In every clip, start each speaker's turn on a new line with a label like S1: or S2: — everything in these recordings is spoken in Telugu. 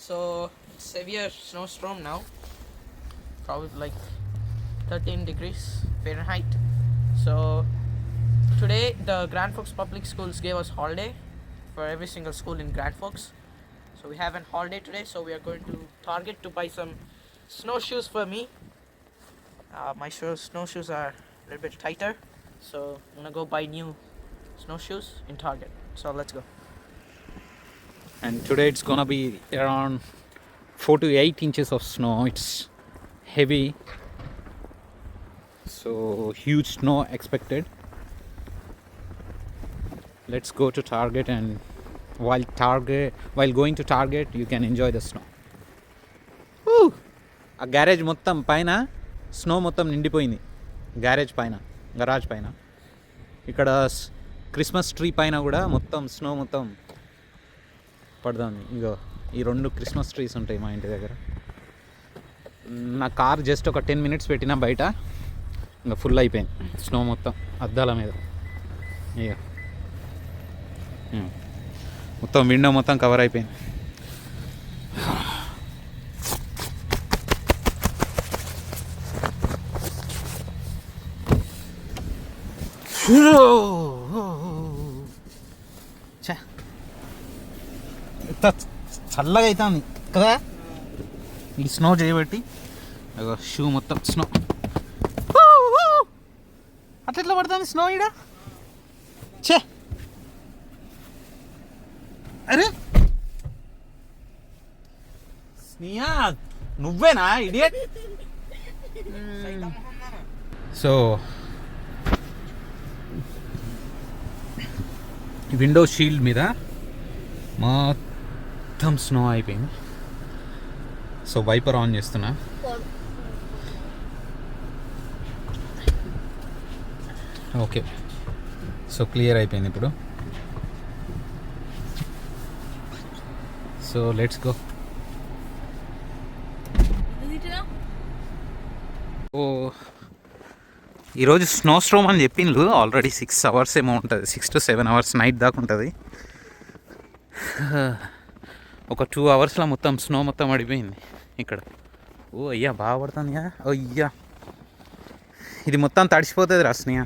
S1: So severe snowstorm now, probably like 13 degrees Fahrenheit. So today the Grand Forks Public Schools gave us holiday for every single school in Grand Forks. So we have an holiday today, so we are going to Target to buy some snowshoes for me. My snowshoes are a little bit tighter, so I'm gonna go buy new snowshoes in Target. So let's go.
S2: And today it's gonna be around 4 to 8 inches of snow. It's heavy, so huge snow expected. Let's go to Target, and while going to Target you can enjoy the snow. Woo! ఆ గ్యారేజ్ మొత్తం పైన స్నో మొత్తం నిండిపోయింది. గ్యారేజ్ పైన, గరాజ్ పైన, ఇక్కడ క్రిస్మస్ ట్రీ పైన కూడా మొత్తం స్నో మొత్తం పడుతుంది. ఇగో ఈ 2 క్రిస్మస్ ట్రీస్ ఉంటాయి మా ఇంటి దగ్గర. నా కార్ జస్ట్ ఒక 10 minutes పెట్టినా బయట ఇంకా ఫుల్ అయిపోయింది స్నో మొత్తం అద్దాల మీద. ఇక మొత్తం విండో మొత్తం కవర్ అయిపోయింది. చల్లగా అవుతుంది కదా ఈ స్నో చేయబట్టి. షూ మొత్తం స్నో. అట్లా ఎట్లా పడుతుంది స్నో ఈడ? చే అరే స్నియా, నువ్వేనా ఇడియట్? సో విండో షీల్డ్ మీద మొత్తం స్నో అయిపోయింది. సో వైపర్ ఆన్ చేస్తున్నా. ఓకే, సో క్లియర్ అయిపోయింది ఇప్పుడు. So let's go. ఓ ఈరోజు స్నో స్ట్రోమ్ అని చెప్పిండ్రు. ఆల్రెడీ 6 hours ఏమో ఉంటుంది, 6 to 7 hours నైట్ దాకా ఉంటుంది. ఒక 2 hours మొత్తం స్నో మొత్తం పడిపోయింది ఇక్కడ. ఓ అయ్యా బాగా పడుతుంది కదా. అయ్యా ఇది మొత్తం తడిసిపోతుంది రాస్నియా.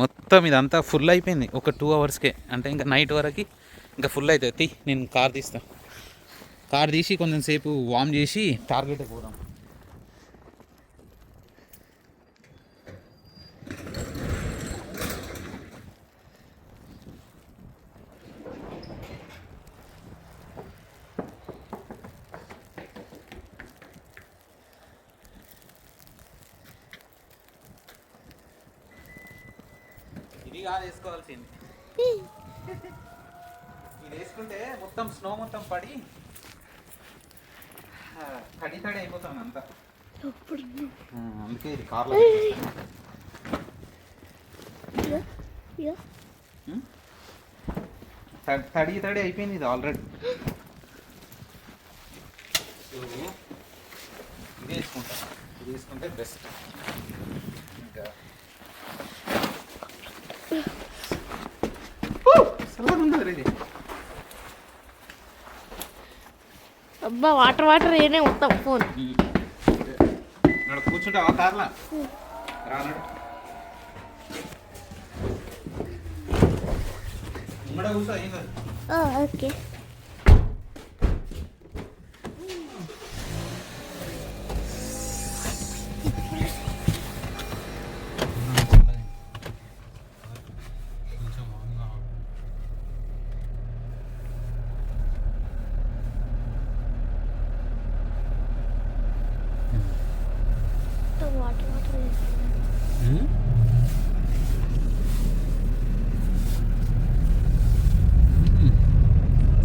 S2: మొత్తం ఇదంతా ఫుల్ అయిపోయింది ఒక 2 hours అంటే ఇంకా నైట్ వరకు ఇంకా ఫుల్ అవుతుంది. నేను కార్ తీస్తా. కార్ తీసి కొంచెం సేపు వార్మ్ చేసి టార్గెట్ పోదాం. ఇది కాదు వేసుకోవాల్సింది. ఇది వేసుకుంటే మొత్తం స్నో మొత్తం పడి తడి తడి అయిపోతాను అంతా. అందుకే ఇది కార్లో తడి తడి అయిపోయింది ఇది ఆల్రెడీ. ఇది వేసుకుంటా. ఇది వేసుకుంటే బెస్ట్. ఇంకా
S3: అబ్బా వాటర్ వాటర్ ఏనే మొత్తం ఫోన్
S2: కూర్చుంటావా కార్లా? రానడు కూర్చో. ఏం కాదు.
S3: ఓకే.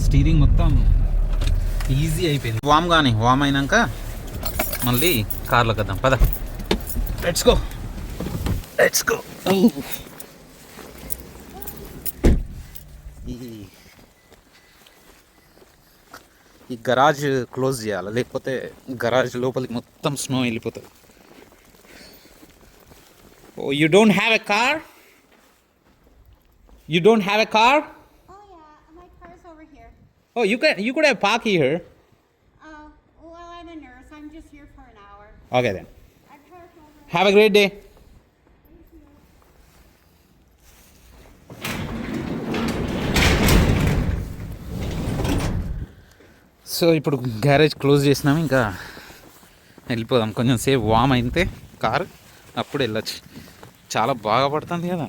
S2: స్టీరింగ్ మొత్తం ఈజీ అయిపోయింది. వామ్ అయినాక మళ్ళీ కార్లోకి వద్దాం. పద, లెట్స్ గో. ఈ గరాజ్ క్లోజ్ చేయాలి, లేకపోతే గరాజ్ లోపలికి మొత్తం స్నో వెళ్ళిపోతుంది. Oh you don't have a car? Oh, you could have park here.
S4: Well, I'm a nurse. I'm just here for an hour.
S2: Okay then.
S4: I park over.
S2: Have a great day. So ఇప్పుడు గ్యారేజ్ క్లోజ్ చేసినాము, ఇంకా వెళ్ళిపోదాం. కొంచెం సేపు వామ్ అయితే కారు, అప్పుడు వెళ్ళొచ్చు. చాలా బాగా పడుతుంది కదా.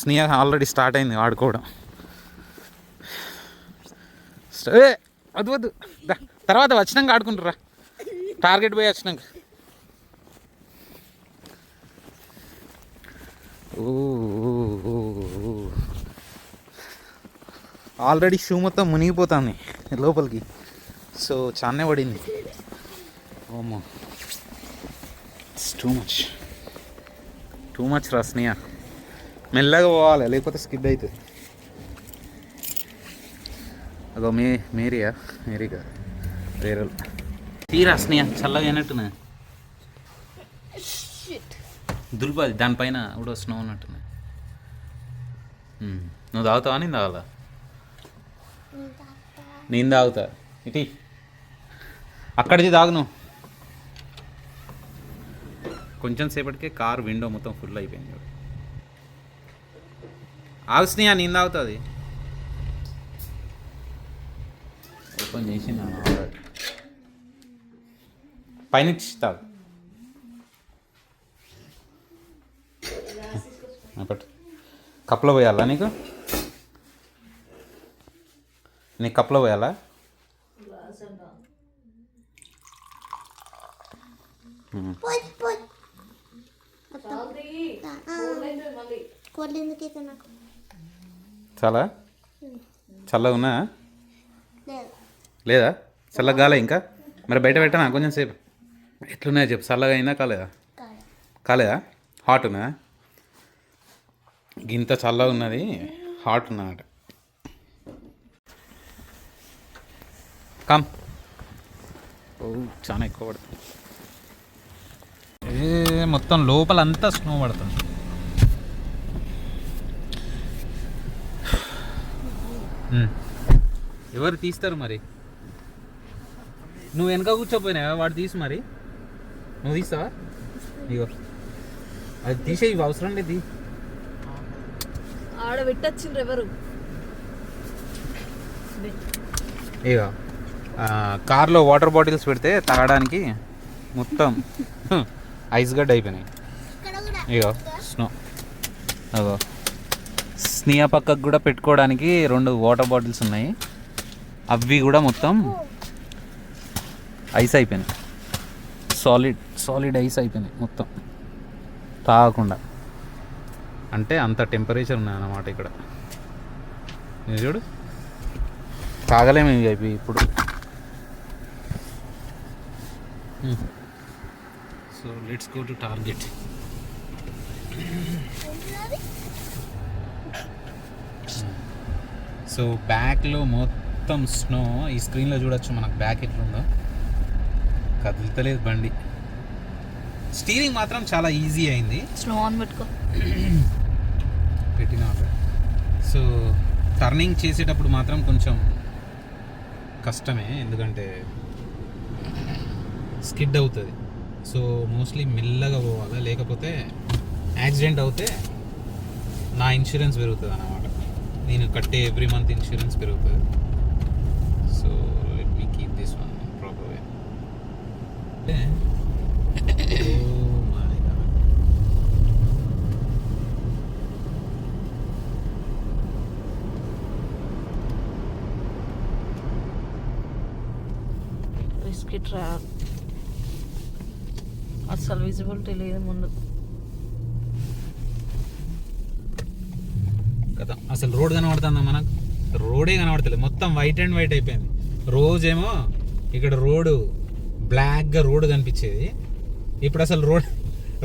S2: స్నేహ ఆల్రెడీ స్టార్ట్ అయింది ఆడుకోవడం. వద్దు వద్దు, తర్వాత వచ్చినాక ఆడుకుంటారా, టార్గెట్ పోయి వచ్చినాక. ఆల్రెడీ షూ మొత్తం మునిగిపోతుంది లోపలికి, సో చానే పడింది. ఓమో, ఇట్స్ టూ మచ్ రా స్నేహ. మెల్లగా పోవాలి, లేకపోతే స్కిడ్ అవుతుంది. అదో మేరీగా వేరే తీరా స్నేహ చల్లగా అయినట్టున్నా దుర్బాది, దానిపైన కూడా స్నో ఉన్నట్టున్నా. నువ్వు తాగుతావా, నేను తాగాలా? నేను తాగుతా. ఇటీ అక్కడిది తాగు నువ్వు. కొంచెం సేపటికే కారు విండో మొత్తం ఫుల్ అయిపోయింది. ఆగు స్నేహ, నేను తాగుతుంది. ఓపెన్ చేసి పైన తాగు. పట్టు, కప్లో పోయాలా నీకు? నీకు కప్లో పోయాలా? చాలా చల్లగా ఉన్నా లేదా? చల్లగా కాలే ఇంకా? మరి బయట పెట్టనా కొంచెం సేపు? ఎట్లున్నాయో చెప్పు. చల్లగా అయినా కాలేదా? కాలేదా? హాట్ ఉన్నా? గింత చల్లగా ఉన్నది, హాట్ ఉన్నమాట. కమ్. ఓ చాలా ఎక్కువ పడుతుంది. మొత్తం లోపలంతా స్నో పడుతుంది. ఎవరు తీస్తారు మరి? నువ్వు వెనక కూర్చోపోయినావా? వాడు తీసు మరి. నువ్వు తీస్తావా? ఇగో అది తీసే, ఇవి అవసరం లేదు.
S3: ఆడ పెట్టచ్చిండ్రు ఎవరు?
S2: ఇగో కార్లో వాటర్ బాటిల్స్ పెడితే తాగడానికి మొత్తం ఐస్ గడ్డ అయిపోయినాయి. ఇగో స్నో. అగో స్నేహ పక్కకు కూడా పెట్టుకోవడానికి 2 వాటర్ బాటిల్స్ ఉన్నాయి. అవి కూడా మొత్తం ఐస్ అయిపోయినాయి. సాలిడ్ ఐస్ అయిపోయినాయి మొత్తం, తాగకుండా. అంటే అంత టెంపరేచర్ ఉన్నాయన్నమాట ఇక్కడ. నేను చూడు, తాగలేము ఇవి అయిపోయి ఇప్పుడు. So let's go to Target. So బ్యాక్లో మొత్తం స్నో. ఈ స్క్రీన్లో చూడొచ్చు మనకు బ్యాక్ ఎట్లుందో. కదులుతలేదు బండి. స్టీరింగ్ మాత్రం చాలా ఈజీ అయింది.
S3: స్నో ఆన్ పెట్టుకో.
S2: పెట్టినా. సో టర్నింగ్ చేసేటప్పుడు మాత్రం కొంచెం కష్టమే, ఎందుకంటే స్కిడ్ అవుతుంది. సో మోస్ట్లీ మెల్లగా పోవాలి, లేకపోతే యాక్సిడెంట్ అవుతే నా ఇన్సూరెన్స్ పెరుగుతుంది అన్నమాట. నేను కట్టే ఎవ్రీ మంత్ ఇన్సూరెన్స్ పెరుగుతుంది. So let me keep this one proper way.
S3: Risk travel అసలు విజిబిలిటీ లేదు ముందు
S2: కదా. అసలు రోడ్ కనబడుతుందా మనకు? రోడే కనబడతలేదు, మొత్తం వైట్ అండ్ వైట్ అయిపోయింది. రోజేమో ఇక్కడ రోడ్డు బ్లాక్గా రోడ్డు కనిపించేది, ఇప్పుడు అసలు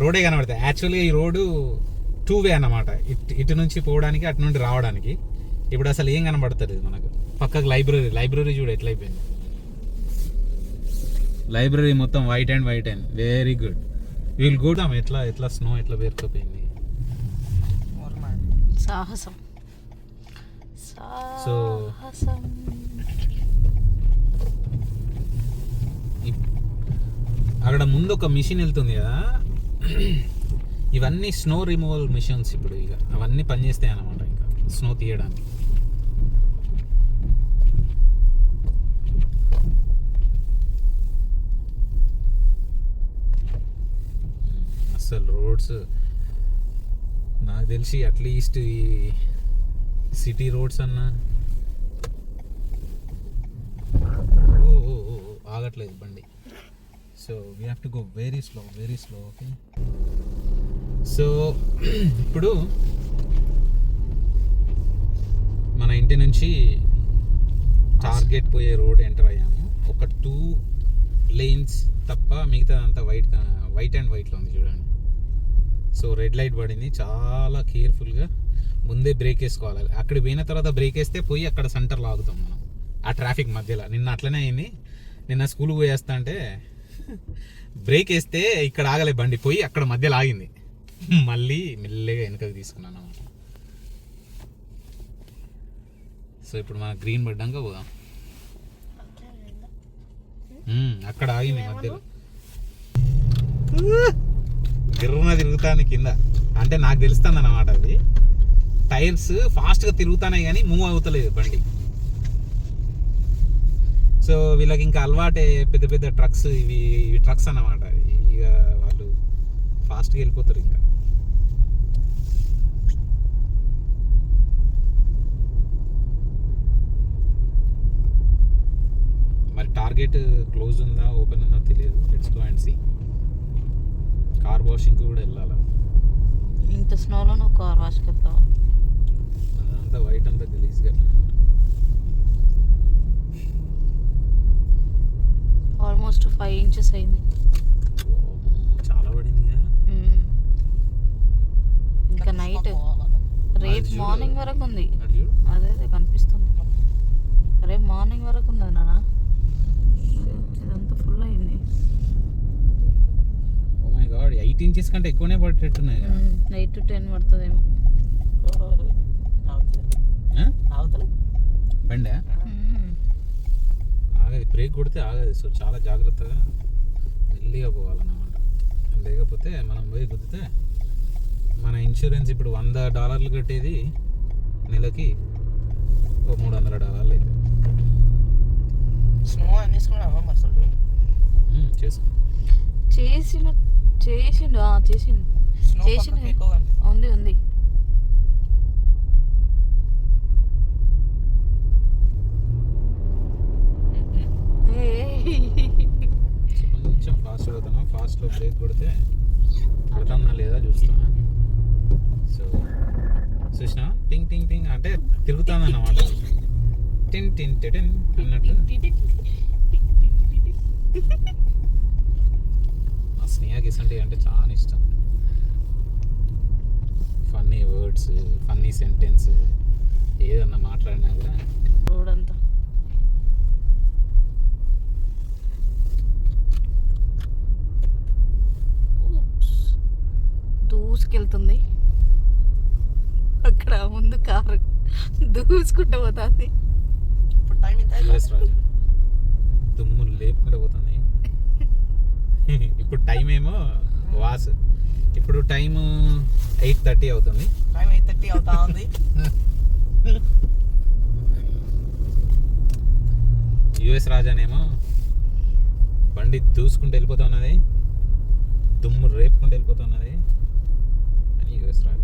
S2: రోడే కనబడుతుంది. యాక్చువల్గా ఈ రోడ్డు 2 వే అన్నమాట, ఇటు నుంచి పోవడానికి అటు నుండి రావడానికి. ఇప్పుడు అసలు ఏం కనబడతలేదు మనకు. పక్కకు లైబ్రరీ చూడు ఎట్లా అయిపోయింది. లైబ్రరీ మొత్తం white and white and very good. We'll go dam. ఎట్లా స్నో ఎట్లా పేరుకుపోయింది.
S3: సాహసం. సాహసం.
S2: అక్కడ ముందు ఒక మిషన్ వెళ్తుంది కదా, ఇవన్నీ స్నో రిమూవల్ మిషన్స్. ఇప్పుడు ఇక అవన్నీ పనిచేస్తాయి అన్నమాట, ఇంకా స్నో తీయడానికి. అసలు రోడ్స్ నాకు తెలిసి అట్లీస్ట్ ఈ సిటీ రోడ్స్ అన్నా ఆగట్లేదు బండి. So we have to go very slow okay. So ఇప్పుడు మన ఇంటి నుంచి టార్గెట్ పోయే రోడ్ ఎంటర్ అయ్యాము. ఒక 2 lanes తప్ప మిగతా అంతా వైట్ అండ్ వైట్లో ఉంది చూడండి. సో రెడ్ లైట్ పడింది, చాలా కేర్ఫుల్గా ముందే బ్రేక్ వేసుకోవాలి. అక్కడ పోయిన తర్వాత బ్రేక్ వేస్తే పోయి అక్కడ సెంటర్లో ఆగుతాం మనం, ఆ ట్రాఫిక్ మధ్యలో. నిన్న అట్లనే అయింది. నిన్న స్కూల్కి పోయేస్తా అంటే బ్రేక్ వేస్తే ఇక్కడ ఆగలే బండి, పోయి అక్కడ మధ్యలో ఆగింది. మళ్ళీ మెల్లగా వెనకకి తీసుకున్నాను అన్నమాట. సో ఇప్పుడు మన గ్రీన్ పడ్డాక పోదాం. అక్కడ ఆగింది మధ్యలో, గిర్రున తిరుగుతాను కింద. అంటే నాకు తెలుస్తుంది అన్నమాట, అది టైర్స్ ఫాస్ట్గా తిరుగుతానే కానీ మూవ్ అవుతలేదు బండి. సో వీళ్ళకి ఇంకా అలవాటే పెద్ద పెద్ద ట్రక్స్, ఇవి ట్రక్స్ అన్నమాట. ఇక వాళ్ళు ఫాస్ట్గా వెళ్ళిపోతారు. ఇంకా మరి టార్గెట్ క్లోజ్ ఉందా ఓపెన్ ఉందా తెలియదు. Let's go and see. Car washing కూడా వెళ్ళాలి.
S3: ఇంత స్నోలో నువ్వు కార్ వాష్కి వెళ్తావు?
S2: అదంతా వైట్ అంతా గలీజ్గా.
S3: ఆల్మోస్ట్ 5 inches అయింది.
S2: చాలా పడింది.
S3: ఇంకా నైట్ రేపు మార్నింగ్ వరకు ఉంది. అదే కనిపిస్తుంది. రేపు మార్నింగ్ వరకు ఉంది నాన్న. ఇదంతా ఫుల్ అయింది.
S2: ఓ మై గాడ్, 8 inches కంటే ఎక్కువనే పట్టేట్టున్నాయి.
S3: 8 to 10 పడుతుందేమో.
S2: బండి ఆగది, బ్రేక్ కొడితే ఆగదు. సో చాలా జాగ్రత్తగా మెల్లిగా పోవాలన్నమాట. లేకపోతే మనం పోయి గుద్దితే మన ఇన్సూరెన్స్ ఇప్పుడు $100 కట్టేది నెలకి ఓ $300 అయితే.
S1: స్నో అని తీసుకున్నావా అసలు?
S2: చేసుకో.
S3: చేసిండు చేసిండు. ఉంది.
S2: కొంచెం ఫాస్ట్ అవుతాను. ఫాస్ట్లో బ్రేక్ కొడితే కొడతానా లేదా చూస్తాను. సో చూసినా టింగ్ టింగ్ టింగ్ అంటే తిరుగుతాను అన్నమాట. టిన్ టిన్ టిన్ అన్నట్టు. మా స్నేహకి ఇసంటి అంటే చాలా ఇష్టం. ఫన్నీ వర్డ్స్, ఫన్నీ సెంటెన్స్ ఏదన్నా మాట్లాడినా కూడా
S3: రోడ్ అంతా దూసుకెళ్తుంది. అక్కడ ముందు కారు దూసుకుంటూ పోతుంది.
S1: ఇప్పుడు టైం ఎంత?
S2: యుఎస్ రాజు దుమ్ము లేకుండా పోతుంది. ఇప్పుడు టైం ఏమో వాస్, ఇప్పుడు టైము 8:30 అవుతుంది.
S1: టైం 8:30 అవుతా ఉంది.
S2: యుఎస్ రాజానేమో బండి దూసుకుంటూ వెళ్ళిపోతా ఉన్నది, దుమ్ము రేపుకుంటూ వెళ్ళిపోతున్నది అని US Raja.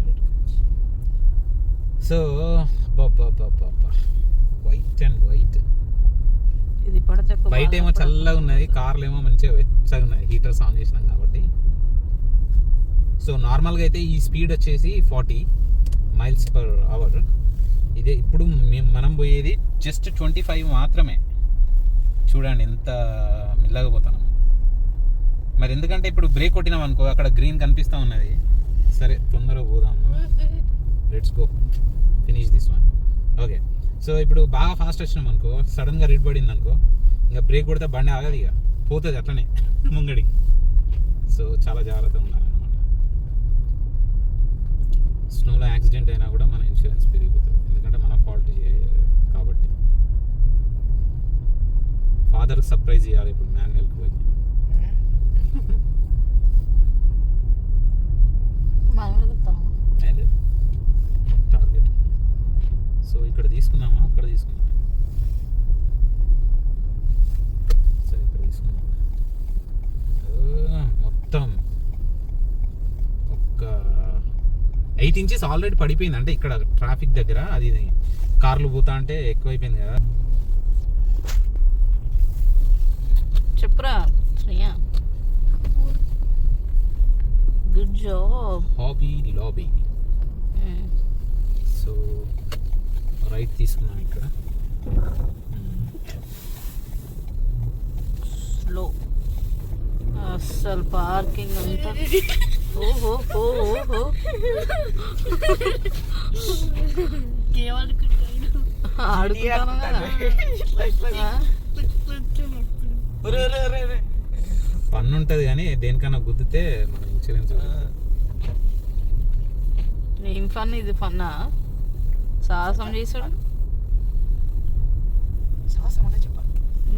S2: So white and white.
S3: ఇది పడితే
S2: బయట ఏమో చల్లగా ఉన్నది, కార్లు ఏమో మంచిగా వెచ్చగా ఉన్నాయి, హీటర్స్ ఆన్ చేసినాం కాబట్టి. సో నార్మల్గా అయితే ఈ స్పీడ్ వచ్చేసి 40 miles per hour. ఇదే ఇప్పుడు మనం పోయేది జస్ట్ 25 మాత్రమే. చూడండి ఎంత మెల్లగా పోతున్నాం. మరి ఎందుకంటే ఇప్పుడు బ్రేక్ కొట్టినాం అనుకో, అక్కడ గ్రీన్ కనిపిస్తూ ఉన్నది. సరే తొందరగా పోదాము, let's go finish this one. Okay, so ఇప్పుడు బాగా ఫాస్ట్ వచ్చినాం అనుకో, సడన్గా రెడ్ పడింది అనుకో, ఇంకా బ్రేక్ కొడితే బండి ఆగదు, ఇక పోతుంది అట్లనే ముంగడికి. సో చాలా జాగ్రత్తగా ఉండాలన్నమాట. స్నోలో యాక్సిడెంట్ అయినా కూడా మన ఇన్సూరెన్స్ పెరిగిపోతుంది, ఎందుకంటే మన ఫాల్ట్ కాబట్టి ఫాదర్ సర్ప్రైజ్ ఇవ్వాలి ఇప్పుడు మాన్యువల్కి పోయి.
S3: మనం వెళ్తాము.
S2: టార్గెట్. సో ఇక్కడ తీసుకున్నామా అక్కడ తీసుకున్నామా? సరే ఇక్కడ తీసుకున్నాం. మొత్తం ఒక 8 inches ఆల్రెడీ పడిపోయింది. అంటే ఇక్కడ ట్రాఫిక్ దగ్గర అది కార్లు పోతా అంటే ఎక్కువైపోయింది కదా.
S3: చెప్పురా Shreya. Good job.
S2: Hobby lobby. So right తీసుకున్నాం ఇక్కడ.
S3: స్లో. అస్సలు పార్కింగ్ అంతా ఓహో ఓహో ఆడుకుంటాను కదా.
S2: పన్ను ఉంటుంది కానీ దేనికన్నా గుద్దితే మన ఇన్సూరెన్స్.
S3: ఏం ఫన్ ఇది? ఫన్నా? సాహసం చేసాడు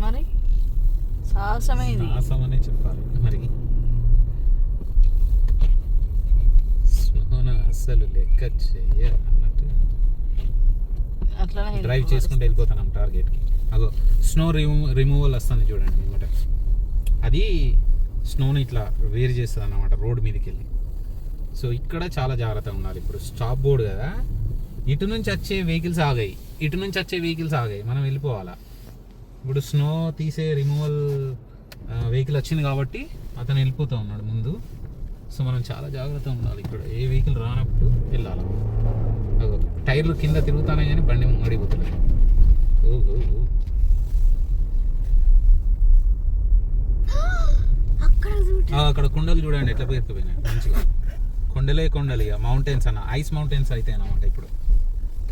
S3: మరి. సాహసమే ఇది.
S2: సాహసం అనే చెప్పాలి మరి. స్నోను అస్సలు లెక్క చెయ్య అన్నట్టు
S3: అట్లనే
S2: డ్రైవ్ చేసుకుంటూ వెళ్ళిపోతున్నాం టార్గెట్కి. అగో స్నో రిమూవల్ వస్తుంది చూడండి అనమాట. అది స్నోని ఇట్లా వేరు చేస్తుంది అన్నమాట రోడ్ మీదకి వెళ్ళి. సో ఇక్కడ చాలా జాగ్రత్తగా ఉండాలి. ఇప్పుడు స్టాప్ బోర్డు కదా, ఇటు నుంచి వచ్చే వెహికల్స్ ఆగాయి, ఇటు నుంచి వచ్చే వెహికల్స్ ఆగాయి, మనం వెళ్ళిపోవాలా. ఇప్పుడు స్నో తీసే రిమూవల్ వెహికల్ వచ్చింది కాబట్టి అతను వెళ్ళిపోతూ ఉన్నాడు ముందు. సో మనం చాలా జాగ్రత్తగా ఉండాలి. ఇక్కడ ఏ వెహికల్ రానప్పుడు వెళ్ళాలి. అగో టైర్లు కింద తిరుగుతానే కానీ బండి ముంగడిపోతుంది. అక్కడ కొండలు చూడండి ఎట్లా పేరుకుపోయినాయి మంచిగా. కొండలే కొండలు, ఇక మౌంటైన్స్ అన్న, ఐస్ మౌంటైన్స్ అయితే అన్నమాట ఇప్పుడు.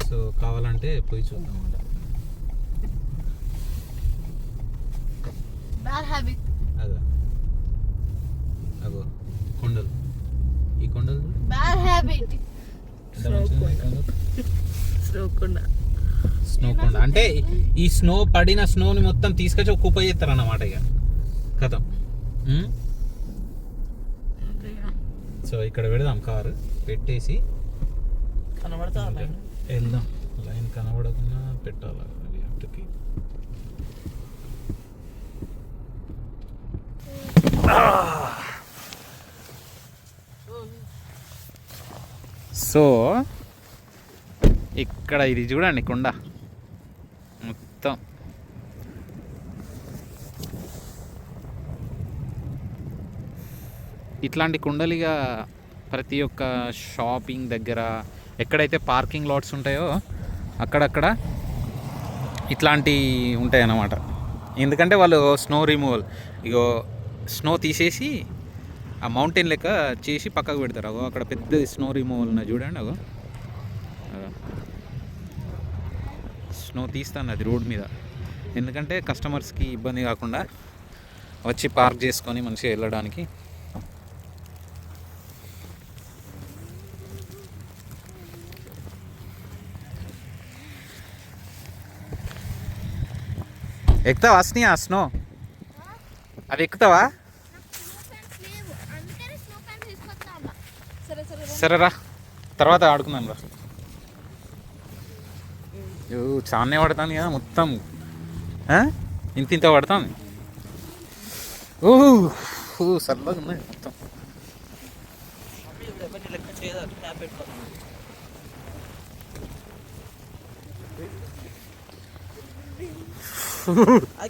S2: సో కావాలంటే పోయి చూద్దాం అన్నమాట. అదే అగో కొండలు, ఈ కొండలు స్నో కొండ. అంటే ఈ స్నో పడిన స్నోని మొత్తం తీసుకొచ్చి ఒక కుప్ప చేస్తారు అన్నమాట ఇక కథం. సో ఇక్కడ పెడదాం కారు పెట్టేసి
S1: కనబడతా
S2: వెళ్దాం. లైన్ కనబడకుండా పెట్టాలి. సో ఇక్కడ ఇది చూడండి కొండ మొత్తం. ఇట్లాంటి కొండలుగా ప్రతి ఒక్క షాపింగ్ దగ్గర ఎక్కడైతే పార్కింగ్ లాట్స్ ఉంటాయో అక్కడక్కడ ఇట్లాంటి ఉంటాయి అన్నమాట. ఎందుకంటే వాళ్ళు స్నో రిమూవల్, ఇగో స్నో తీసేసి ఆ మౌంటైన్ లెక్క చేసి పక్కకు పెడతారు. అగో అక్కడ పెద్దది స్నో రిమూవల్ ఉన్నది చూడండి. అగో స్నో తీస్తాను అది రోడ్ మీద. ఎందుకంటే కస్టమర్స్కి ఇబ్బంది కాకుండా వచ్చి పార్క్ చేసుకొని మంచిగా వెళ్ళడానికి. ఎక్కుతావా స్నీ ఆ స్నో? అవి ఎక్కుతావా? సరేరా తర్వాత ఆడుకుందాం రా. చాలానే పడతాను కదా మొత్తం, ఇంత పడతాను. సరదాగా ఉన్నాయి మొత్తం.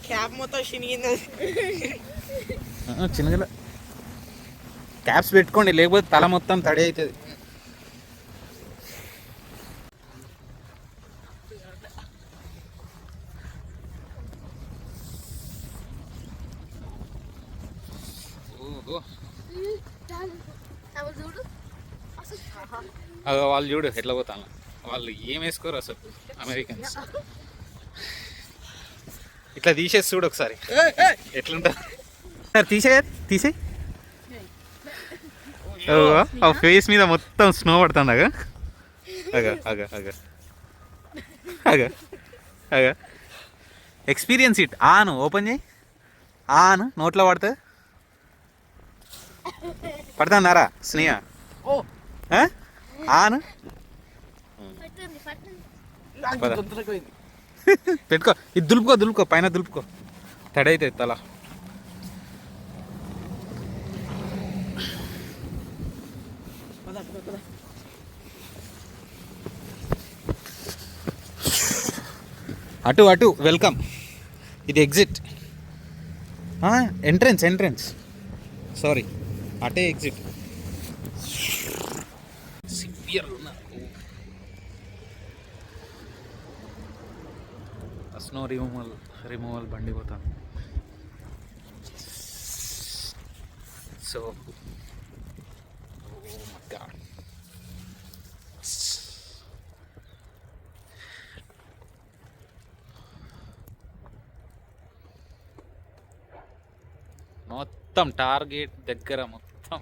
S1: క్యాప్ మొత్తం చినిగింది.
S2: చిన్నగా క్యాప్స్ పెట్టుకోండి, లేకపోతే తల మొత్తం తడి అవుతుంది. వాళ్ళు చూడు ఎట్లా పోతాను. వాళ్ళు ఏం వేసుకోరు అసలు అమెరికన్స్. ఇట్లా తీసేసి చూడు ఒకసారి ఎట్లుంటుంది. తీసే ఆ ఫేస్ మీద మొత్తం స్నో పడుతుంది. అగా అగా అగా అగా అగా ఎక్స్పీరియన్స్ ఇట్ ఆను ఓపెన్ చేయి ఆను నోట్లో పడుతుంది పడుతుందారా స్నేహ
S1: ఓ
S2: ఆను పద. పెట్టుకో ఇది దులుపుకో పైన దులుపుకో తడైతే తల అటు వెల్కమ్ ఇది ఎగ్జిట్ ఎంట్రన్స్ సారీ అటే ఎగ్జిట్ స్నో రిమూవల్ బండి పోతాను సో మొత్తం టార్గెట్ దగ్గర మొత్తం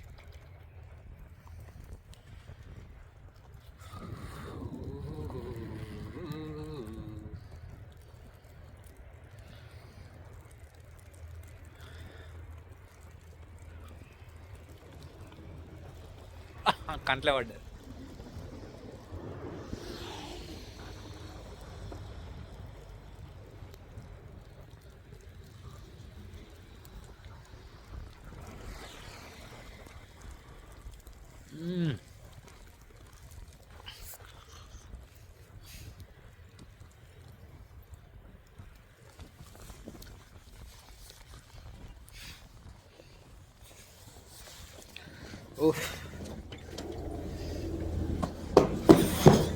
S2: కంట్లే పడ్డది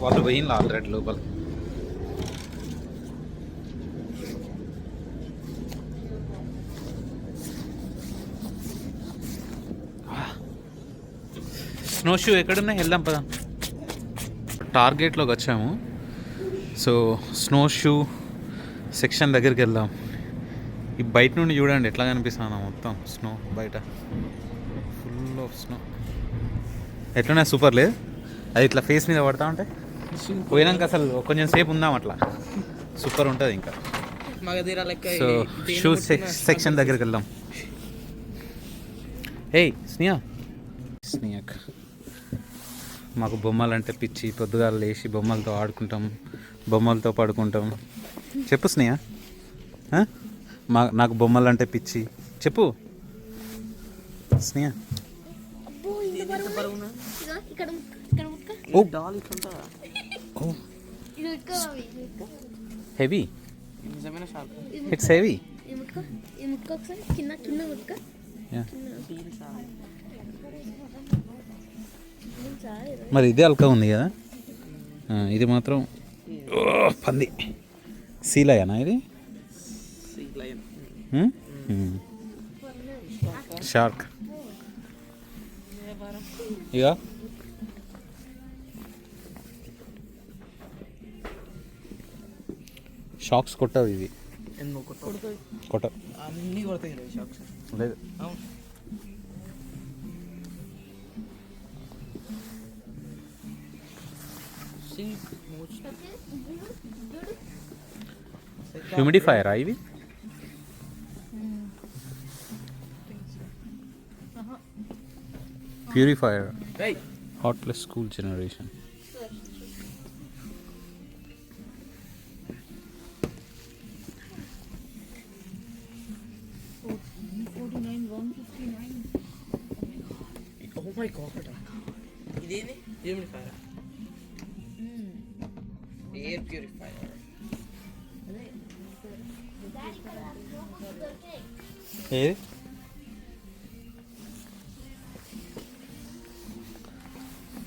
S2: వాళ్ళు పోయింది ఆల్రెడీ లోపల స్నో షూ ఎక్కడున్నాయి వెళ్దాం పదా టార్గెట్లోకి వచ్చాము సో స్నో షూ సెక్షన్ దగ్గరికి వెళ్దాం ఈ బయట నుండి చూడండి ఎట్లా కనిపిస్తాను మొత్తం స్నో బయట ఫుల్ ఆఫ్ స్నో ఎట్లున్నా సూపర్ లేదు అది ఇట్లా ఫేస్ మీద పడతా ఉంటే పోయినాక అసలు కొంచెం సేపు ఉందాం అట్లా సూపర్ ఉంటుంది ఇంకా సో షూ సెక్షన్ దగ్గరికి వెళ్దాం ఏయ్ స్నేహక్ మాకు బొమ్మలు అంటే పిచ్చి పొద్దుగాలు లేచి బొమ్మలతో ఆడుకుంటాం బొమ్మలతో పడుకుంటాం చెప్పు స్నేహ నాకు బొమ్మలు అంటే పిచ్చి చెప్పు స్నేహ హెవీ ఇట్స్ హెవీ మరి ఇదే అల్కా ఉంది కదా ఇది మాత్రం పంది సీలయనా ఇది షార్క్ ఇక షాక్స్ కొట్టవు ఇవి కొట్టవు
S1: అన్నీ కొడతాయి షాక్స్
S2: లేదు హ్యూమిడిఫైయర్ ఇవి ప్యూరిఫైయర్ హాట్లెస్ cool generation
S1: Oh my god. ఇదేంటి హ్యూమిడిఫైయర్ ఎయిర్ ప్యూరిఫైయర్
S2: ఏది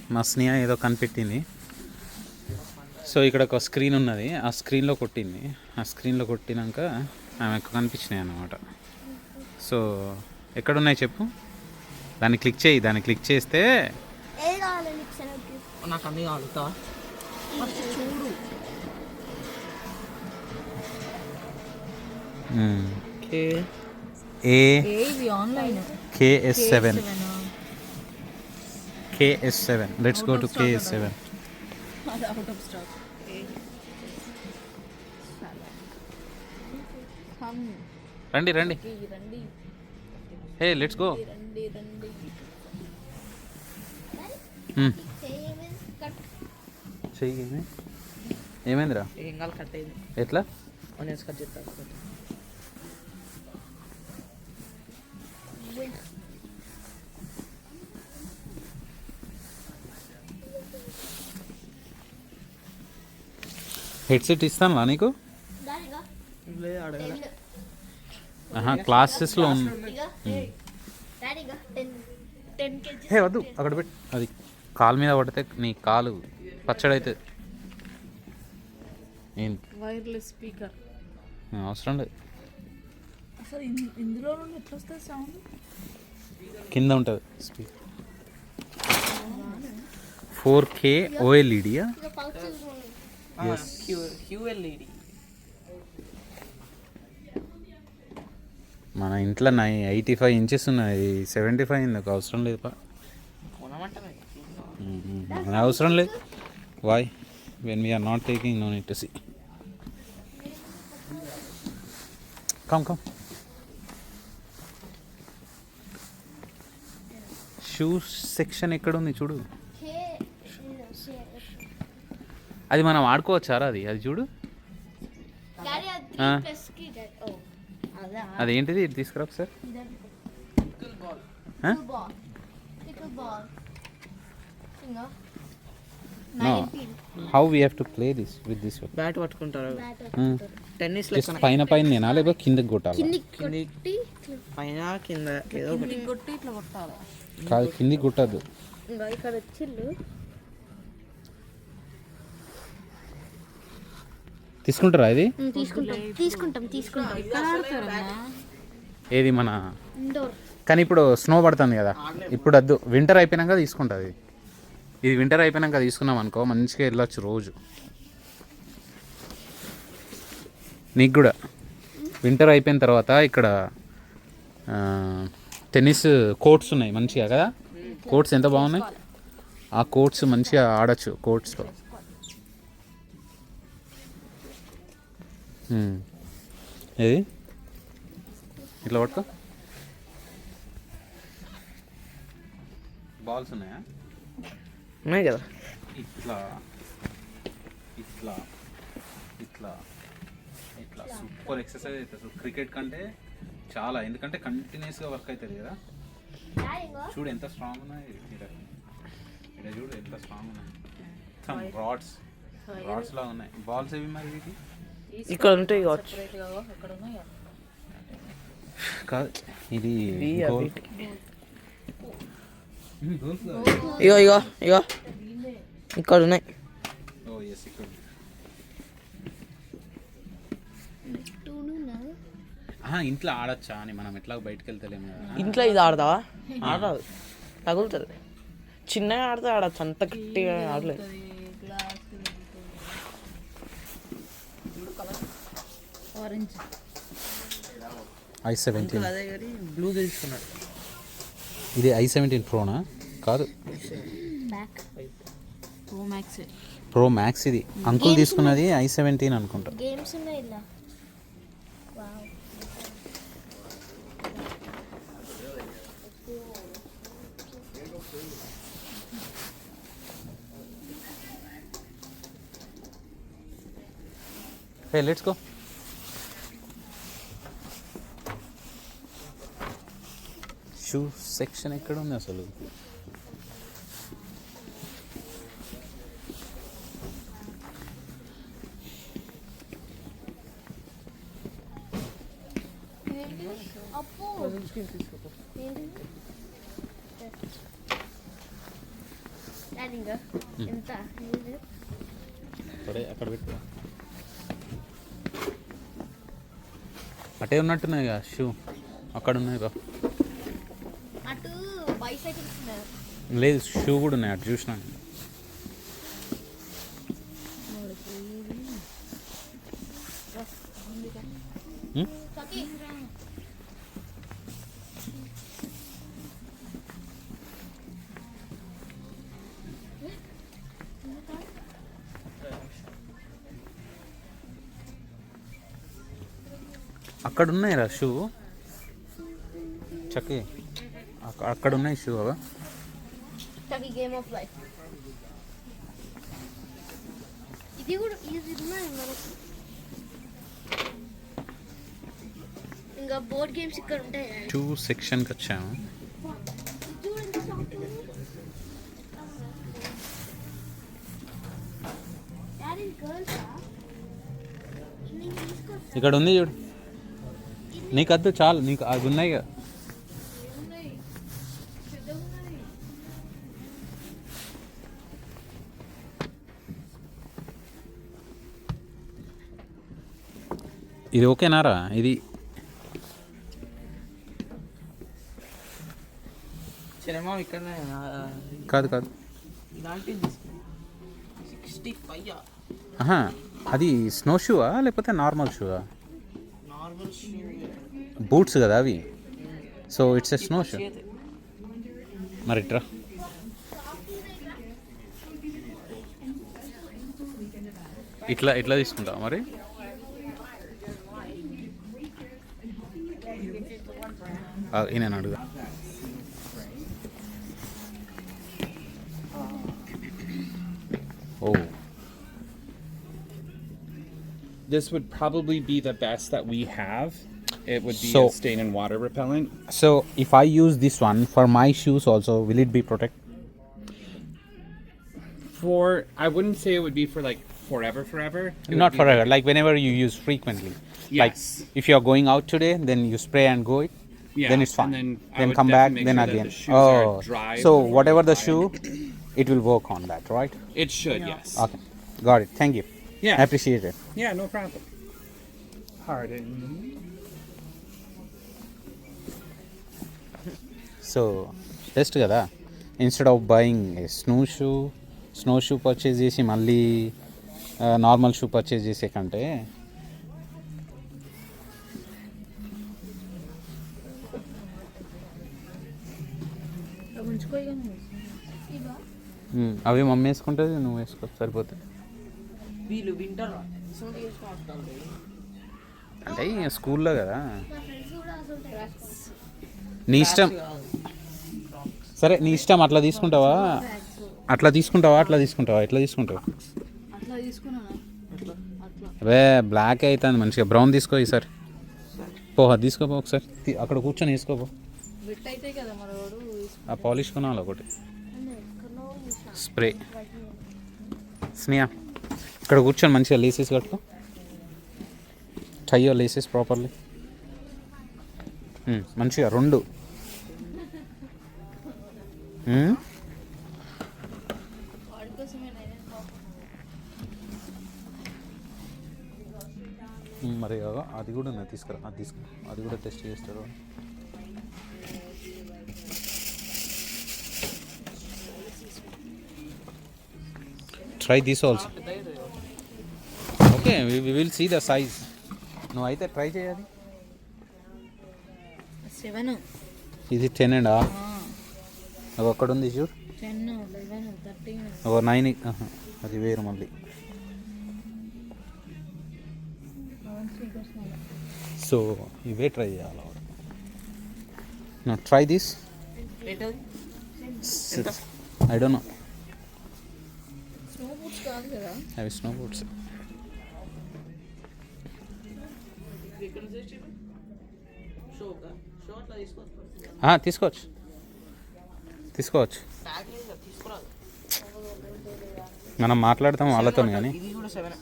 S2: మా స్నేహ ఏదో కనిపెట్టింది సో ఇక్కడ ఒక స్క్రీన్ ఉన్నది ఆ స్క్రీన్లో కొట్టింది ఆ స్క్రీన్లో కొట్టినాక ఆమెకు కనిపించినాయి అన్నమాట సో ఎక్కడున్నాయి చెప్పు దాన్ని క్లిక్ చేయి దాన్ని క్లిక్ చేస్తే
S1: నాకు అన్నీ కావాలుతా ఫస్ట్ చూడు
S3: KS7
S2: KS7 let's go to KS7
S3: out of stock. Come
S2: రండి రండి.
S3: రండి
S2: హే లెట్స్ గో.
S3: రండి రండి.
S2: చెయ్యి ఏమైందిరా?
S1: ఏం కాదు కట్ అయింది.
S2: ఎట్లా?
S1: ఆనియన్స్ కట్ చేస్తాను.
S2: హెడ్సెట్ ఇస్తాను నీకు?
S1: లేదు అడగల.
S2: క్లాసెస్లో ఉంది. హే వద్దు అక్కడ పెట్టు. అది కాలు మీద పడితే నీ కాలు పచ్చడైతుంది. ఏంటి
S3: వైర్లెస్ స్పీకర్
S2: అవసరం లేదు.
S3: అసలు ఇందులో నుండి ఎట్లా వస్తుంది సౌండ్?
S2: కింద ఉంటుంది స్పీకర్. 4K OLED.
S1: QLED.
S2: మన ఇంట్లో 85 ఇంచెస్ ఉన్నాయి, 75 ఇందుకు అవసరం లేదు. అవసరం లేదు. Why when we are not taking no need to see. Come shoes section ఎక్కడ ఉంది చూడు. అది మనం ఆడుకోవచ్చారా? అది చూడు. అదేంటిది? ఇది తీసుకురా ఒకసారి. No. How we have to play this with this one?
S1: Bat పట్టుకుంటారు. టెన్నిస్
S2: Just పైన నేనా లేకపోతే కిందకి కొట్టాలి?
S1: పైన కింద ఏదో ఒకటి
S3: కొట్టి ఇట్లా కొట్టాలి.
S2: కాదు కిందికి కొట్టద్దు.
S3: ఇక్కడ వచ్చిళ్ళు
S2: తీసుకుంటారా ఇది?
S3: తీసుకుంటాం. ఎక్కడ ఆడతారన్నా?
S2: ఏది మన కానీ ఇప్పుడు స్నో పడుతుంది కదా, ఇప్పుడు వద్దు. వింటర్ అయిపోయినాక తీసుకుంటుంది. ఇది వింటర్ అయిపోయినాక తీసుకున్నాం అనుకో మంచిగా వెళ్ళొచ్చు రోజు. నీకు కూడా వింటర్ అయిపోయిన తర్వాత ఇక్కడ టెన్నిస్ కోర్ట్స్ ఉన్నాయి మంచిగా కదా. కోర్ట్స్ ఎంత బాగున్నాయి. ఆ కోర్ట్స్ మంచిగా ఆడచ్చు కోర్ట్స్లో. ఏది ఇట్లా పట్టుకో. బాల్స్ ఉన్నాయా?
S1: ఉన్నాయి కదా.
S2: ఇట్లా ఇట్లా ఇట్లా ఇట్లా సూపర్ ఎక్సర్సైజ్ అవుతుంది క్రికెట్ కంటే చాలా. ఎందుకంటే కంటిన్యూస్గా వర్క్ అవుతుంది కదా. చూడు ఎంత స్ట్రాంగ్ ఉన్నాయి. ఇక్కడ చూడు ఎంత స్ట్రాంగ్ ఉన్నాయి. రాడ్స్ లా ఉన్నాయి. బాల్స్ ఏవి మరి ఇది?
S1: ఇక్కడ ఉంటాయి
S2: కాదు ఇది
S1: ఇగో ఇక్కడ ఉన్నాయి.
S2: ఇంట్లో ఆడచ్చా అని మనం ఎట్లా బయటకు వెళ్తలేము కదా.
S1: ఇంట్లో ఇది ఆడదావా? ఆడరాదు, తగులుతుంది. చిన్నగా ఆడితే ఆడచ్చు, అంత గట్టిగా ఆడలేదు.
S3: Orange
S2: i17.
S1: అదే కానీ బ్లూ తీసుకున్నాడు.
S2: ఇది i17 ప్రోనా? కాదు ప్రో మ్యాక్స్. ఇది అంకుల్ తీసుకున్నది i17 అనుకుంటా.
S5: గేమ్స్ ఉన్నాయి ఇలా. Wow.
S2: Hey, let's go. Shoe section ఎక్కడ ఉంది అసలు?
S5: అప్పు ఎంత
S2: అక్కడ పెట్టు. అటే ఉన్నట్టున్నాయి కదా షూ. అక్కడ ఉన్నాయి బా.
S5: అటు బైసైకిల్స్ ఉన్నాయి.
S2: లేదు షూ కూడా ఉన్నాయి అటు చూసినా. అక్కడ ఉన్నాయి రా షూ చక్కి, అక్కడ ఉన్నాయి షూ అవా.
S5: Chucky Game of Life. ఇది కూడా ఇది ఉన్నాయి మనకు. ఇంకా బోర్డ్ గేమ్స్ ఇక్కడ ఉంటాయి.
S2: షూ సెక్షన్కి వచ్చాము. ఇక్కడ ఉంది చూడు, నీకు వద్దు చాలు, నీకు అవి ఉన్నాయి కదా. ఇది ఓకేనారా? ఇది
S1: సినిమా ఇక్కడ
S2: కాదు కాదు,
S1: ఇలాంటిది 65
S2: ఆహా, అది స్నో షూవా లేకపోతే నార్మల్ షూవా?
S1: Normal shoe.
S2: బూట్స్ కదా అవి, so it's a snow shoe. మరి ఇట్రా, ఇట్లా ఇట్లా తీసుకుంటావా మరి? నేను అడుగు. ఓ,
S6: This would probably be the best that we have. It would be
S2: So-
S6: a stain and water repellent.
S2: so if I use this one for my shoes also, will it be protect?
S6: I wouldn't say it would be for like forever. It would
S2: Not
S6: be
S2: forever,
S6: like-
S2: like whenever you use frequently. Like
S6: Yes.
S2: if you are going out today, then you spray and go it.
S6: Yeah,
S2: Then it's fine.
S6: and then I
S2: then
S6: would
S2: come back,
S6: definitely
S2: then
S6: make sure that
S2: again.
S6: the shoes are dry
S2: So
S6: before
S2: whatever
S6: you
S2: the
S6: apply
S2: shoe, it will work on that, right?
S6: It should, yes.
S2: Okay, got it. Thank you.
S6: Yeah.
S2: I appreciate it.
S6: Yeah, no problem. Pardon.
S2: So best కదా, instead of buying snow shoe purchase చేసి మళ్ళీ నార్మల్ షూ పర్చేజ్ చేసే కంటే అవి మమ్మీ వేసుకుంటుంది, నువ్వు వేసుకో సరిపోతుంది.
S1: వీళ్ళు వింటారా? సౌండ్ చేసుకొని వస్తారు.
S2: అంటే ఇక స్కూల్లో కదా,
S5: మా ఫ్రెండ్స్ కూడా అసలు
S2: నీ ఇష్టం. సరే నీ ఇష్టం, అట్లా తీసుకుంటావా అట్లా తీసుకుంటావా ఎట్లా తీసుకుంటావు?
S3: అట్లా తీసుకున్నాను. అట్లా
S2: అవే బ్లాక్ అవుతుంది, మంచిగా బ్రౌన్ తీసుకో ఈసారి. అది తీసుకోపో ఒకసారి, అక్కడ కూర్చొని వేసుకోపో.
S3: వెట్ అయితే కదా మరి వాడు
S2: ఆ పాలిష్ కొనాలి ఒకటి, స్ప్రే. స్నేహ ఇక్కడ కూర్చొని మంచిగా లేసెస్ కట్టుకో, టై యువర్ లేసెస్ ప్రాపర్లీ. మంచిగా రెండు.
S3: వాడి కోసమే నేనే
S2: మరి అది కూడా ఉన్నది, తీసుకురా. అది తీసుకురా, అది కూడా టెస్ట్ చేస్తారు. Try this also. Okay, we will see the size. నువ్వు అయితే ట్రై చేయాలి.
S3: 7,
S2: ఇది 10.5. అది ఒక్కడ ఉంది చూడు,
S3: 10, 11, 13.
S2: ఒక 9. అది వేరు మళ్ళీ. సో ఇవే ట్రై చేయాలి. Try this. I don't know,
S3: snow boots కాదు కదా.
S2: అవి స్నో బూట్స్.
S1: షో అట్లా తీసుకోవచ్చు.
S2: తీసుకోవచ్చు.
S1: బ్యాగ్ లేదు కదా, తీసుకురాదు.
S2: మనం మాట్లాడతాం వాళ్ళతో కానీ.
S1: ఇది కూడా 7.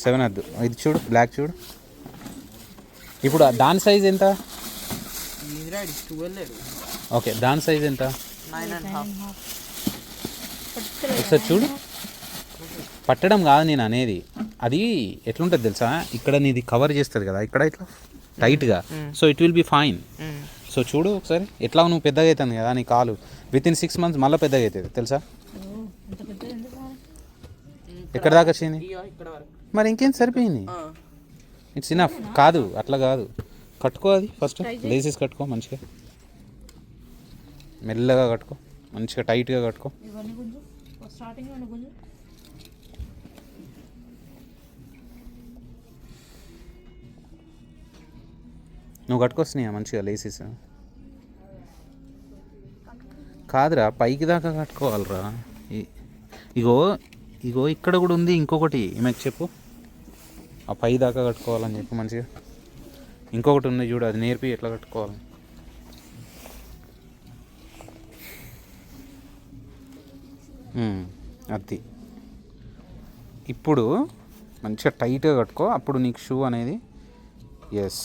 S2: 7 వద్దు. ఇది చూడు, బ్లాక్ చూడు. ఇప్పుడు దాని సైజ్ ఎంత?
S1: ఇది రైడ్ 12.
S2: ఓకే, దాని సైజ్ ఎంత?
S1: 9.5.
S2: ఒకసారి చూడు. పట్టడం కాదు నేను అనేది, అది ఎట్లుంటుంది తెలుసా, ఇక్కడ నీది కవర్ చేస్తుంది కదా, ఇక్కడ ఇట్లా టైట్గా. So it will be fine. So చూడు ఒకసారి, ఎట్లా నువ్వు పెద్దగా అవుతుంది కదా నీ కాలు, వితిన్ 6 months మళ్ళీ పెద్దగా అవుతుంది తెలుసా.
S3: అంత పెద్ద ఎందుకు?
S2: ఎక్కడ దాకా వచ్చింది
S1: ఇక్కడ వరకు.
S2: మరి, ఇంకేం సరిపోయింది. It's enough. కాదు అట్లా కాదు, కట్టుకో. అది ఫస్ట్ లేసెస్ కట్టుకో మంచిగా, మెల్లగా కట్టుకో, మంచిగా టైట్గా కట్టుకో.
S3: ఇవన్నీ గుంజు, స్టార్టింగ్ ఇవన్నీ గుంజు.
S2: నువ్వు కట్టుకొస్తున్నాయా మంచిగా లేసెస్? కాదురా, పైకి దాకా కట్టుకోవాలిరా. ఇగో ఇగో ఇక్కడ కూడా ఉంది ఇంకొకటి. ఈమెకు చెప్పు ఆ పై దాకా కట్టుకోవాలని చెప్పి మంచిగా. ఇంకొకటి ఉంది చూడు, అది నేర్పి ఎట్లా కట్టుకోవాలి. అది ఇప్పుడు మంచిగా టైట్గా కట్టుకో, అప్పుడు నీకు షూ అనేది. ఎస్,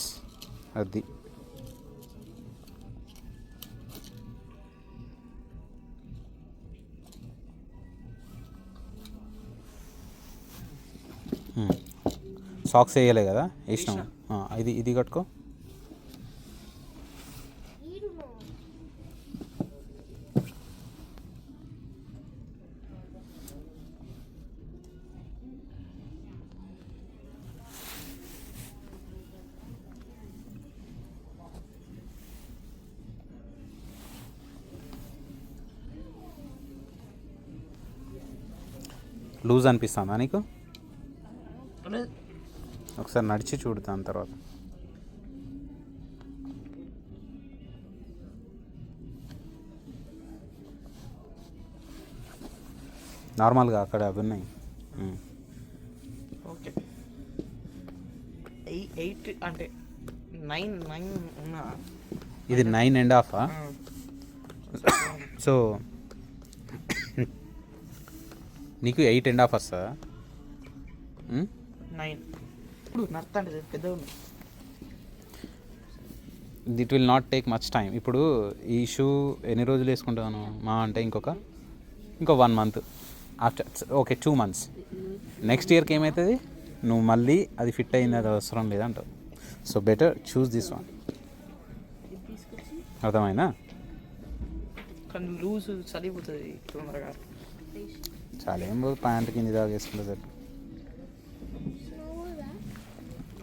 S2: అది సాక్స్ వేయలే కదా, వేసినాము. ఇది కట్టుకో. లూజ్ అనిపిస్తుందా నీకు? ఒకసారి నడిచి చూడు దాని తర్వాత. నార్మల్గా అక్కడ అవి ఉన్నాయి.
S1: ఓకే, 8 అంటే 9 ఉన్నా.
S2: ఇది 9.5. సో నీకు 8.5 వస్తుందా?
S1: 9 ఇప్పుడు నడుతుంటే పెద్దగా ఉంది.
S2: It will not take much time. ఇప్పుడు ఈ షూ ఎన్ని రోజులు వేసుకుంటాను మా అంటే? ఇంకో 1 month after. Okay, 2 months. Next ఇయర్కి ఏమవుతుంది? నువ్వు మళ్ళీ అది ఫిట్ అయింది, అది అవసరం లేదంటావు. So better choose this one. అర్థమైందా?
S1: కానీ లూజ్ చలిపోతుంది తొందరగా.
S2: చాలా ఏం పోదు, ప్యాంట్ కింద దాకా వేసుకుంటే సరే.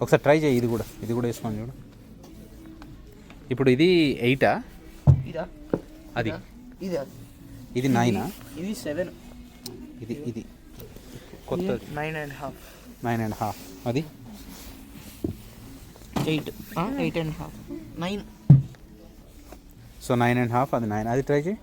S2: ఒకసారి ట్రై చేయి. ఇది కూడా వేసుకొని చూడు. ఇప్పుడు ఇది 8ఆ?
S1: ఇదా?
S2: అది
S1: ఇదా?
S2: ఇది 9ఆ?
S1: ఇది 7.
S2: ఇది కొత్త
S1: 9.5.
S2: 9.5. అది
S1: 8. 8.5. 9.
S2: సో 9.5, అది 9. అది ట్రై చేయి.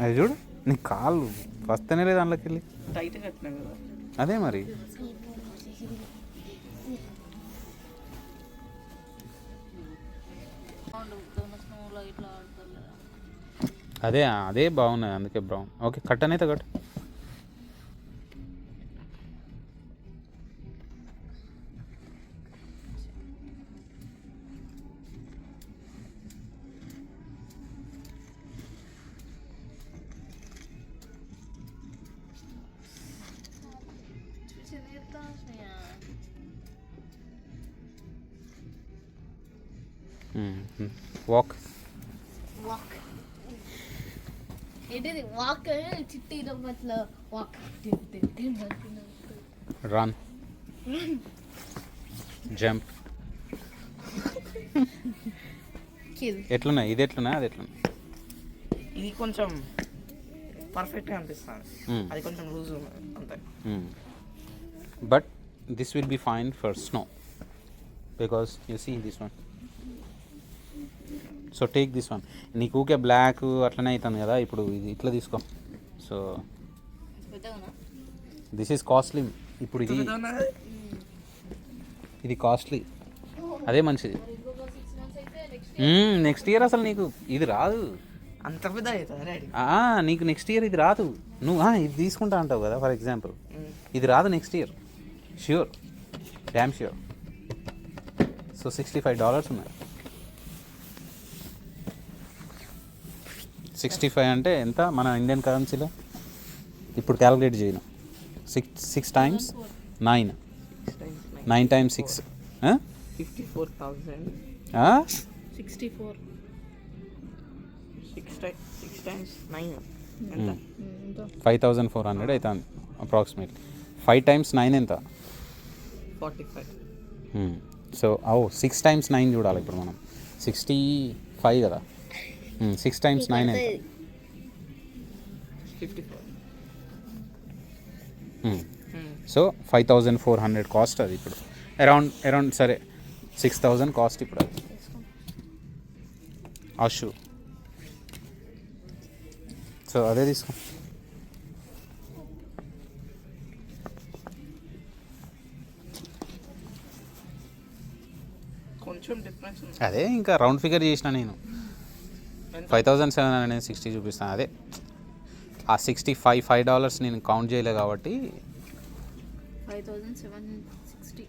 S2: అది చూడు, నీ కాళ్ళు వస్తేనే లేదు అందులోకి వెళ్ళి.
S1: టైట్ కట్టినా కదా.
S2: అదే మరి. అదే బాగున్నది, అందుకే బ్రౌన్. ఓకే, కట్టనైతే కట్టు. వాక్.
S5: ఏంటిది వాక్? చిట్టి మతల వాక్.
S2: Run, jump. ఎట్లున్నాయి? ఇది ఎట్లున్నాయి, అది ఎట్లున్నాయి?
S1: ఇది కొంచెం పర్ఫెక్ట్గా అనిపిస్తుంది, అది కొంచెం లూజ్ అంతే.
S2: But this will be fine for snow because you see this one. So take this one. నీకు ఊకే బ్లాక్ అట్లనే అవుతుంది కదా, ఇప్పుడు ఇది ఇట్లా తీసుకో. So this is costly. ఇప్పుడు ఇది కాస్ట్లీ, అదే మంచిది. నెక్స్ట్ ఇయర్ అసలు నీకు ఇది రాదు.
S1: అంత పెద్ద అవుతుంది.
S2: నీకు నెక్స్ట్ ఇయర్ ఇది రాదు. నువ్వు ఇది తీసుకుంటా అంటావు కదా ఫర్ ఎగ్జాంపుల్, ఇది రాదు next year. Sure, damn sure. So $65 ఉన్నాయి. 65 అంటే ఎంత మన ఇండియన్ కరెన్సీలో? ఇప్పుడు క్యాలిక్యులేట్ చేయను. 6 times 9. 9 times 6.
S1: 54,000.
S3: 64.
S1: 6 times 9 ఎంత?
S2: 5,400 అవుతుంది అప్రాక్సిమేట్లీ. 5 times 9 ఎంత?
S1: 45.
S2: సో 6 times 9 చూడాలి ఇప్పుడు మనం. 65 కదా. 6 times 9 ఎంత?
S1: 54.
S2: సో 5400 కాస్ట్ అది ఇప్పుడు అరౌండ్ సరే 6000 కాస్ట్ ఇప్పుడు అది ఆ షూ. సో అదే తీసుకో.
S1: కొంచెం డిఫరెన్స్ ఉంది.
S2: అదే ఇంకా రౌండ్ ఫిగర్ చేసిన నేను 5760 చూపిస్తాను. అదే ఆ $65 నేను కౌంట్ చేయలే కాబట్టి
S3: 5760.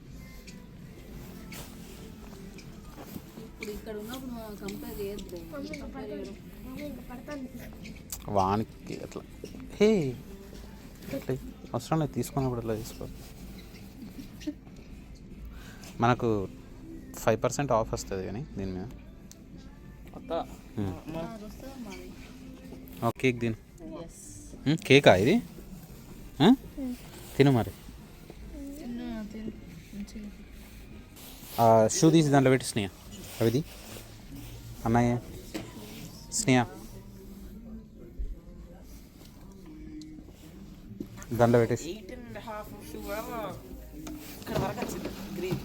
S3: ఇప్పుడు ఇక్కడ ఉన్నప్పుడు కంపేర్ చేయొద్దు.
S2: వానికి అట్లా హే అట్లా అవసరం లేదు, తీసుకున్నప్పుడు అట్లా తీసుకో. మనకు 5% ఆఫ్ వస్తుంది కానీ దీని మీద. కేక్ తిను. కేకా ఇది? తిను మరి. షూ తీసి దాంట్లో పెట్టి స్నేహ అవిది అన్నయ్య స్నేహ దాంట్లో పెట్టేసి
S1: 8.5 షూ ఇక్కడ వరకు వచ్చింది గ్రీన్.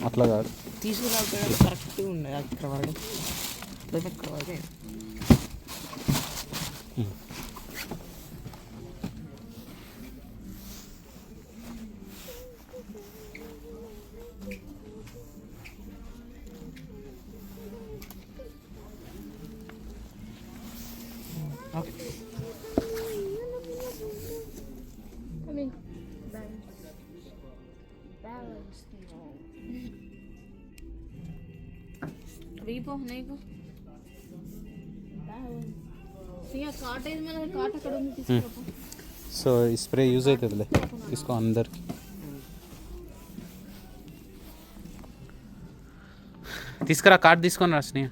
S2: అట్లా కాదు,
S1: తీసుకురాకపోయినా కరెక్ట్గా ఉన్నాయి అక్కడ వరకు. ఇక్కడ వరకే ఓకే.
S3: రీపో నీకు కాటేజ్ మీద కాట అక్కడ ఉంది, తీసుకోపో.
S2: సో ఈ స్ప్రే యూజ్ అవుతుందిలే, తీసుకో అందరికి. తీసుకురా కార్డ్ తీసుకొని రా స్నేహ.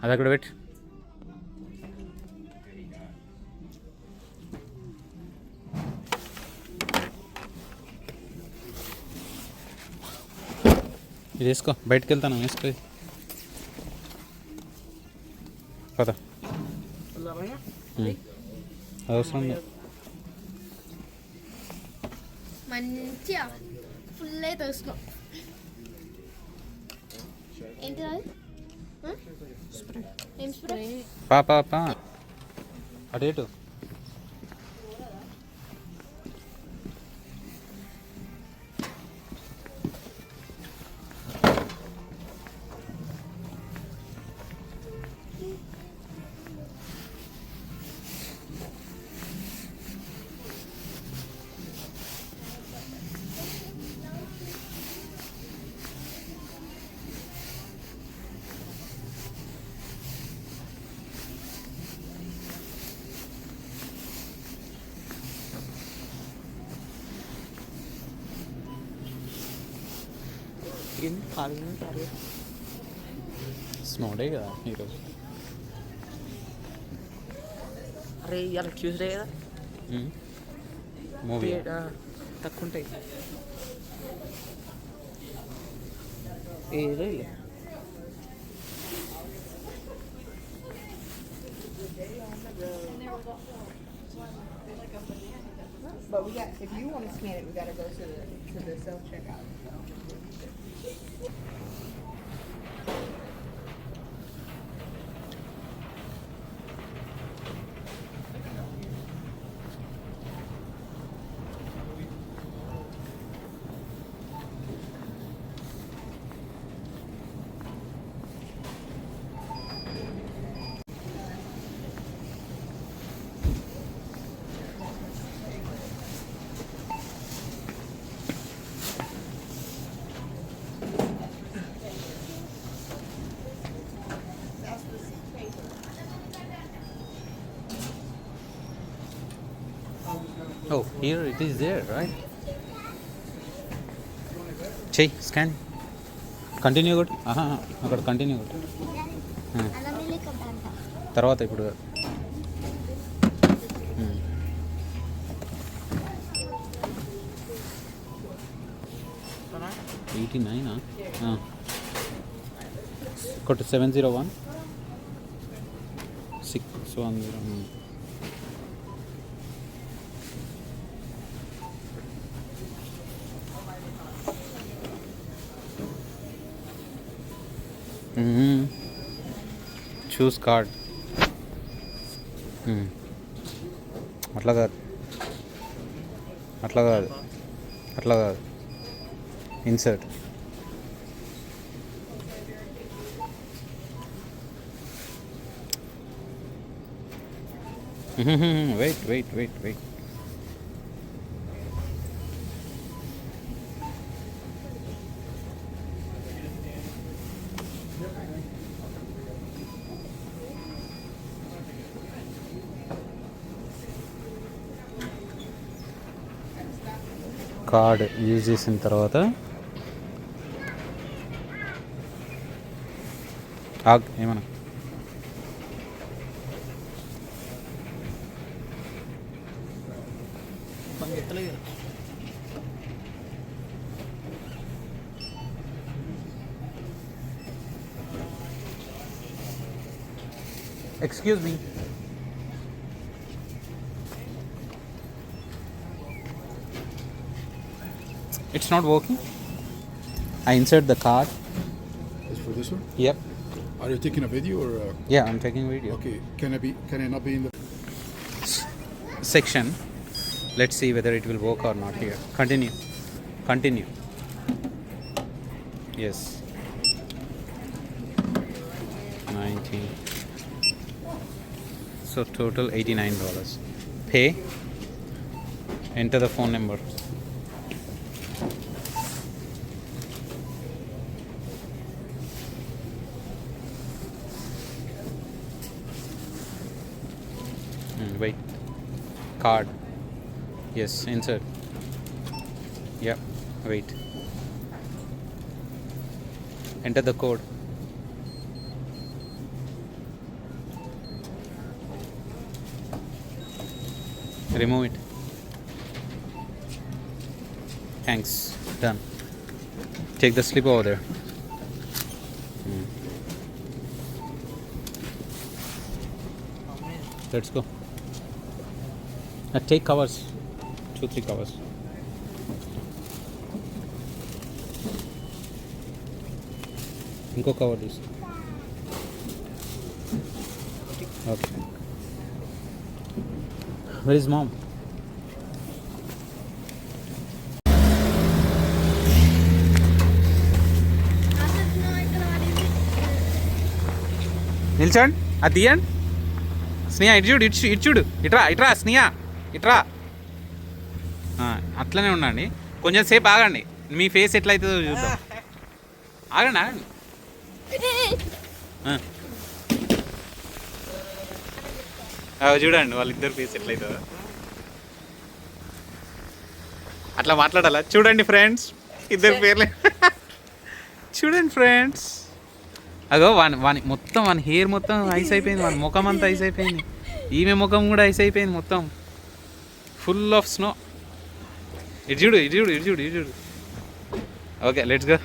S2: అది అక్కడ పెట్టి ఇది వేసుకో, బయటకు వెళ్తాను వేసుకో పద. అవసరం లేదు.
S5: మంచిగా ఫుల్ అయితే వస్తున్నాం. ఏంటి అది? ఏం స్ప్రే?
S2: పా అడేటు స్నోడే కదా ఈరోజు.
S1: అరే ఇవాళ ట్యూస్డే కదా,
S2: మూవీ
S1: తక్కువ ఉంటాయి. ఏదో
S4: But we got, if you want to scan it, we got to go to the self checkout.
S2: Oh, here it is there, right? చెయ్యి స్కాన్ కంటిన్యూ కొట్టు. అక్కడ కంటిన్యూ కొట్టు.
S5: అలా మెల్లి కంట
S2: తర్వాత ఇప్పుడు 89 కొట్టు 701 610 చూస్ కార్డ్ అట్లా కాదు అట్లా కాదు అట్లా కాదు ఇన్సర్ట్ వెయిట్ కార్డ్ యూజ్ చేసిన తర్వాత ఏమన్నా excuse me it's not working. I insert the card.
S7: Is for this one?
S2: Yep.
S7: Are you taking a video or?
S2: Yeah, I'm taking video.
S7: Okay. Can I not be in the?
S2: Section. Let's see whether it will work or not here. Continue. Yes. 90. So total $89. Pay. Enter the phone number. Wait. Card. Yes, insert. Yep. Wait. Enter the code. Remove it. Thanks. Done. Take the slip over there. Let's go. Take covers. 2-3 covers. ఇంకో కవర్ తీసు. ఓకే. Where is mom? నిల్చోండి, అది తీయండి. స్నేహ ఇటు చూడు, ఇటు చూడు, ఇట్రా స్నేహ, ఇట్రా. అట్లనే ఉండండి, కొంచెం సేపు ఆగండి, మీ ఫేస్ ఎట్లయితుందో చూద్దాం. ఆగండి. చూడండి వాళ్ళిద్దరు ఫేస్ ఎట్లయితుందో. అట్లా మాట్లాడాలా? చూడండి ఫ్రెండ్స్, ఇద్దరు పేర్లే. చూడండి ఫ్రెండ్స్, అగో వాని మొత్తం వాని హెయిర్ మొత్తం ఐస్ అయిపోయింది, వాని ముఖం అంతా ఐస్ అయిపోయింది, ఈమె ముఖం కూడా ఐస్ అయిపోయింది మొత్తం, ఫుల్ ఆఫ్ స్నో. ఇటు చూడు. Okay, let's go.